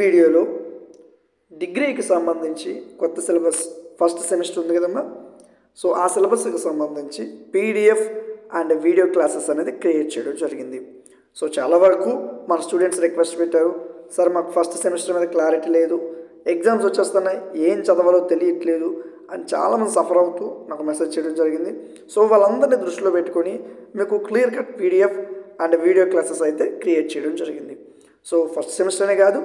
వీడియోలో డిగ్రీకి సంబంధించి కొత్త సిలబస్ ఫస్ట్ సెమిస్టర్ ఉంది కదమ్మా. సో ఆ సిలబస్కి సంబంధించి పీడిఎఫ్ అండ్ వీడియో క్లాసెస్ అనేది క్రియేట్ చేయడం జరిగింది. సో చాలా వరకు మన స్టూడెంట్స్ రిక్వెస్ట్ పెట్టారు, సార్ మాకు ఫస్ట్ సెమిస్టర్ మీద క్లారిటీ లేదు, ఎగ్జామ్స్ వచ్చేస్తున్నాయి, ఏం చదవాలో తెలియట్లేదు అని చాలామంది సఫర్ అవుతూ నాకు మెసేజ్ చేయడం జరిగింది. సో వాళ్ళందరినీ దృష్టిలో పెట్టుకొని మీకు clear cut PDF and video classes అయితే క్రియేట్ చేయడం జరిగింది. సో ఫస్ట్ సెమిస్టర్నే కాదు,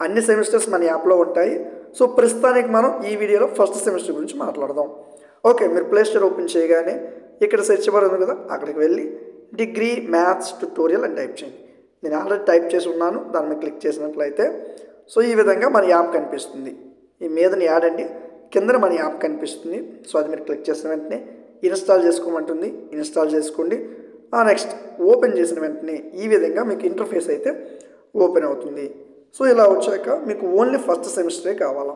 అన్ని సెమిస్టర్స్ మన యాప్లో ఉంటాయి. సో ప్రస్తుతానికి మనం ఈ వీడియోలో ఫస్ట్ సెమిస్టర్ గురించి మాట్లాడదాం. ఓకే, మీరు ప్లే స్టోర్ ఓపెన్ చేయగానే ఇక్కడ సెర్చ్ బార్ ఉంది కదా, అక్కడికి వెళ్ళి డిగ్రీ మ్యాథ్స్ ట్యుటోరియల్ అని టైప్ చేయండి. నేను ఆల్రెడీ టైప్ చేసి ఉన్నాను, దాని మీద క్లిక్ చేసినట్లయితే సో ఈ విధంగా మన యాప్ కనిపిస్తుంది. ఈ మీదని యాడ్ అండి, కింద మన యాప్ కనిపిస్తుంది. సో అది మీరు క్లిక్ చేసిన వెంటనే ఇన్స్టాల్ చేసుకోమంటుంది, ఇన్స్టాల్ చేసుకోండి. నెక్స్ట్ ఓపెన్ చేసిన వెంటనే ఈ విధంగా మీకు ఇంటర్ఫేస్ అయితే ఓపెన్ అవుతుంది. సో ఇలా వచ్చాక మీకు ఓన్లీ ఫస్ట్ సెమిస్టరే కావాలా.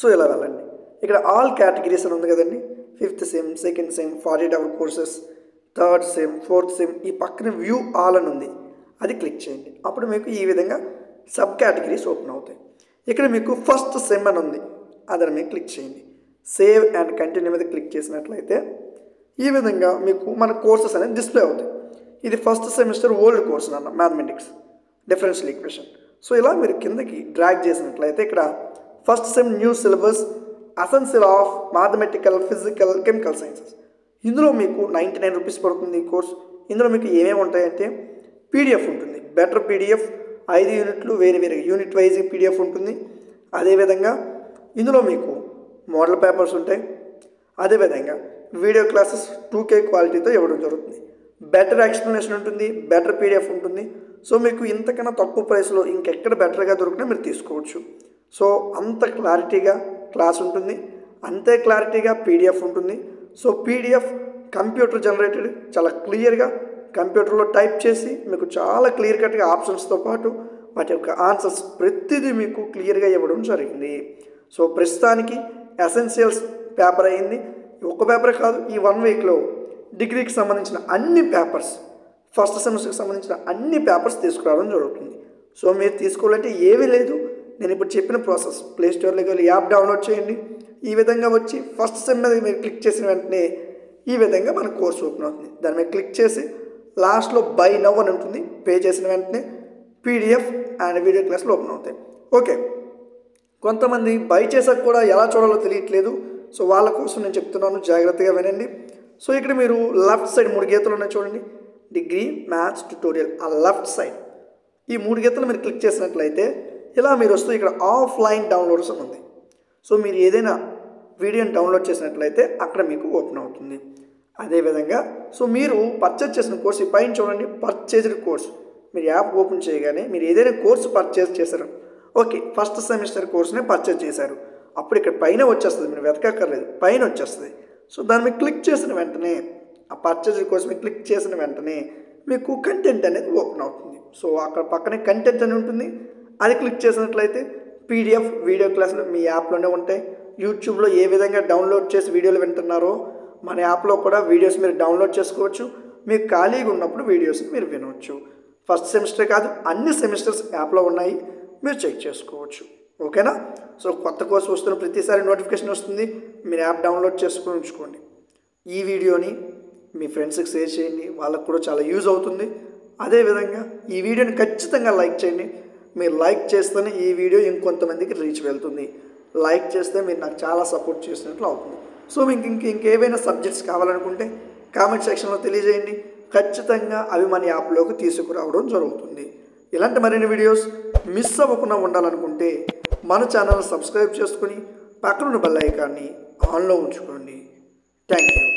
సో ఇలా వెళ్ళండి, ఇక్కడ ఆల్ కేటగిరీస్ అని ఉంది కదండి, 5th sem, 2nd sem, 48 hour courses, 3rd sem, 4th sem, ఈ పక్కన వ్యూ ఆల్ అని ఉంది, అది క్లిక్ చేయండి. అప్పుడు మీకు ఈ విధంగా సబ్ కేటగిరీస్ ఓపెన్ అవుతాయి. ఇక్కడ మీకు ఫస్ట్ సెమ్ అని ఉంది, అదని మీరు క్లిక్ చేయండి. సేవ్ అండ్ కంటిన్యూ మీద క్లిక్ చేసినట్లయితే ఈ విధంగా మీకు మన కోర్సెస్ అనేది డిస్ప్లే అవుతాయి. ఇది ఫస్ట్ సెమిస్టర్ ఓల్డ్ కోర్స్ అన్న మ్యాథమెటిక్స్ డిఫరెన్షియల్ ఈక్వేషన్. సో ఇలా మీరు కిందకి డ్రాగ్ చేసినట్లయితే ఇక్కడ first sem new syllabus essential of mathematical, physical, chemical sciences. ఇందులో మీకు 99 రూపీస్ పడుతుంది ఈ కోర్స్. ఇందులో మీకు ఏమేమి ఉంటాయంటే పీడిఎఫ్ ఉంటుంది, బెటర్ పీడిఎఫ్ 5 యూనిట్లు వేరే వేరే యూనిట్ వైజ్ పీడిఎఫ్ ఉంటుంది. అదేవిధంగా ఇందులో మీకు మోడల్ పేపర్స్ ఉంటాయి. అదేవిధంగా వీడియో క్లాసెస్ 2K క్వాలిటీతో ఇవ్వడం జరుగుతుంది. బెటర్ ఎక్స్ప్లెనేషన్ ఉంటుంది, బెటర్ పీడిఎఫ్ ఉంటుంది. సో మీకు ఇంతకన్నా తక్కువ ప్రైస్లో ఇంకెక్కడ బెటర్గా దొరికినా మీరు తీసుకోవచ్చు. సో అంత క్లారిటీగా క్లాస్ ఉంటుంది, అంతే క్లారిటీగా పీడిఎఫ్ ఉంటుంది. సో పీడిఎఫ్ కంప్యూటర్ జనరేటెడ్, చాలా క్లియర్గా కంప్యూటర్లో టైప్ చేసి మీకు చాలా క్లియర్ కట్గా ఆప్షన్స్తో పాటు వాటి యొక్క ఆన్సర్స్ ప్రతిదీ మీకు క్లియర్గా ఇవ్వడం జరిగింది. సో ప్రస్తుతానికి ఎసెన్షియల్స్ పేపర్ అయింది. ఒక పేపర్ కాదు, ఈ 1 వీక్లో డిగ్రీకి సంబంధించిన అన్ని పేపర్స్, ఫస్ట్ సెమిస్టర్కి సంబంధించిన అన్ని పేపర్స్ తీసుకురావడం జరుగుతుంది. సో మీరు తీసుకోవాలంటే ఏమీ లేదు, నేను ఇప్పుడు చెప్పిన ప్రాసెస్, ప్లే స్టోర్లోకి వెళ్ళి యాప్ డౌన్లోడ్ చేయండి. ఈ విధంగా వచ్చి ఫస్ట్ సెమ్ మీద మీరు క్లిక్ చేసిన వెంటనే ఈ విధంగా మన కోర్స్ ఓపెన్ అవుతుంది. దాని మీద క్లిక్ చేసి లాస్ట్లో బై నవ్ అని ఉంటుంది, పే చేసిన వెంటనే పీడిఎఫ్ అండ్ వీడియో క్లాసులు ఓపెన్ అవుతాయి. ఓకే, కొంతమంది బై చేసాక కూడా ఎలా చూడాలో తెలియట్లేదు. సో వాళ్ళ కోసం నేను చెప్తున్నాను, జాగ్రత్తగా వినండి. సో ఇక్కడ మీరు లెఫ్ట్ సైడ్ 3 గీతలు ఉన్నాయి చూడండి, డిగ్రీ మ్యాథ్స్ ట్యుటోరియల్, ఆ లెఫ్ట్ సైడ్ ఈ 3 గీతలు మీరు క్లిక్ చేసినట్లయితే ఇలా మీరు వస్తూ ఇక్కడ ఆఫ్లైన్ డౌన్లోడ్స్ అని ఉంది. సో మీరు ఏదైనా వీడియోని డౌన్లోడ్ చేసినట్లయితే అక్కడ మీకు ఓపెన్ అవుతుంది. అదేవిధంగా సో మీరు పర్చేజ్ చేసిన కోర్స్ ఈ పైన చూడండి, పర్చేజ్డ్ కోర్స్. మీరు యాప్ ఓపెన్ చేయగానే మీరు ఏదైనా కోర్సు పర్చేజ్ చేశారు, ఓకే ఫస్ట్ సెమిస్టర్ కోర్సునే పర్చేజ్ చేశారు, అప్పుడు ఇక్కడ పైన వచ్చేస్తుంది, మీరు వెతకక్కర్లేదు, పైన వచ్చేస్తుంది. సో దాన్ని మీరు క్లిక్ చేసిన వెంటనే ఆ పర్చేజ్ కోర్స్ మీరు క్లిక్ చేసిన వెంటనే మీకు కంటెంట్ అనేది ఓపెన్ అవుతుంది. సో అక్కడ పక్కనే కంటెంట్ అని ఉంటుంది, అది క్లిక్ చేసినట్లయితే పీడిఎఫ్ వీడియో క్లాసులు మీ యాప్లోనే ఉంటాయి. యూట్యూబ్లో ఏ విధంగా డౌన్లోడ్ చేసి వీడియోలు వింటున్నారో మన యాప్లో కూడా వీడియోస్ మీరు డౌన్లోడ్ చేసుకోవచ్చు. మీకు ఖాళీగా ఉన్నప్పుడు వీడియోస్ మీరు వినవచ్చు. ఫస్ట్ సెమిస్టర్ కాదు, అన్ని సెమిస్టర్స్ యాప్లో ఉన్నాయి, మీరు చెక్ చేసుకోవచ్చు. ఓకేనా? సో కొత్త కోర్సు వస్తున్న ప్రతిసారి నోటిఫికేషన్ వస్తుంది, మీరు యాప్ డౌన్లోడ్ చేసుకొని ఉంచుకోండి. ఈ వీడియోని మీ ఫ్రెండ్స్కి షేర్ చేయండి, వాళ్ళకు కూడా చాలా యూజ్ అవుతుంది. అదేవిధంగా ఈ వీడియోని ఖచ్చితంగా లైక్ చేయండి. మీరు లైక్ చేస్తేనే ఈ వీడియో ఇంకొంతమందికి రీచ్ వెళ్తుంది. లైక్ చేస్తే మీరు నాకు చాలా సపోర్ట్ చేసినట్లు అవుతుంది. సో మీకు ఇంకేవైనా సబ్జెక్ట్స్ కావాలనుకుంటే కామెంట్ సెక్షన్లో తెలియజేయండి, ఖచ్చితంగా అవి మన యాప్లోకి తీసుకురావడం జరుగుతుంది. ఇలాంటి మరిన్ని వీడియోస్ మిస్ అవ్వకుండా ఉండాలనుకుంటే మన ఛానల్ సబ్స్క్రైబ్ చేసుకుని పక్కనున్న బెల్ ఐకాన్ని ఆన్లో ఉంచుకోండి. Thank you.